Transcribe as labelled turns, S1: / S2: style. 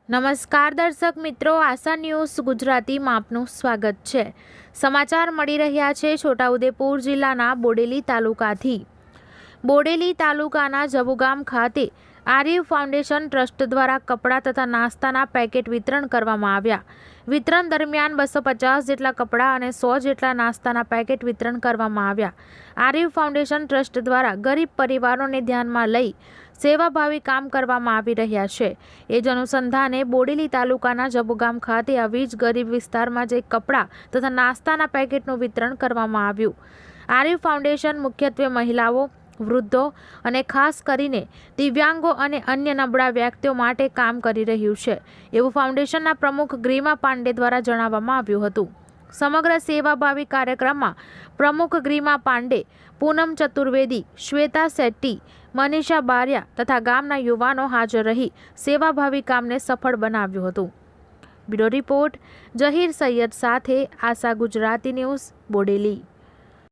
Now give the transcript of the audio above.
S1: નમસ્કાર દર્શક મિત્રો, આશા ન્યૂઝ ગુજરાતીમાં આપનું સ્વાગત છે। સમાચાર મળી રહ્યા છે છોટાઉદેપુર જિલ્લાના બોડેલી તાલુકાથી। બોડેલી તાલુકાના જબુગામ ખાતે આર્ય ફાઉન્ડેશન ટ્રસ્ટ દ્વારા કપડાં તથા નાસ્તાના પેકેટ વિતરણ કરવામાં આવ્યા। વિતરણ દરમિયાન 250 જેટલા કપડાં અને 100 જેટલા નાસ્તાના પેકેટ વિતરણ કરવામાં આવ્યા। આર્ય ફાઉન્ડેશન ટ્રસ્ટ દ્વારા ગરીબ પરિવારોને ધ્યાનમાં લઈ સેવાભાવી કામ કરવામાં આવી રહ્યા છે। એ જ અનુસંધાને બોડેલી તાલુકાના જબુગામ ખાતે આવી જ ગરીબ વિસ્તારમાં જે કપડાં તથા નાસ્તાના પેકેટનું વિતરણ કરવામાં આવ્યું। આર્ય ફાઉન્ડેશન મુખ્યત્વે મહિલાઓ, વૃદ્ધો અને ખાસ કરીને દિવ્યાંગો અને અન્ય નબળા વ્યક્તિઓ માટે કામ કરી રહ્યું છે, એવું ફાઉન્ડેશનના પ્રમુખ ગ્રીમા પાંડે દ્વારા જણાવવામાં આવ્યું હતું। સમગ્ર સેવાભાવી કાર્યક્રમમાં પ્રમુખ ગ્રીમા પાંડે, પૂનમ ચતુર્વેદી, શ્વેતા શેટ્ટી, મનીષા બારિયા તથા ગામના યુવાનો હાજર રહી સેવાભાવી કામને સફળ બનાવ્યું હતું। બ્યુરો રિપોર્ટ જહીર સૈયદ સાથે આશા ગુજરાતી ન્યૂઝ, બોડેલી।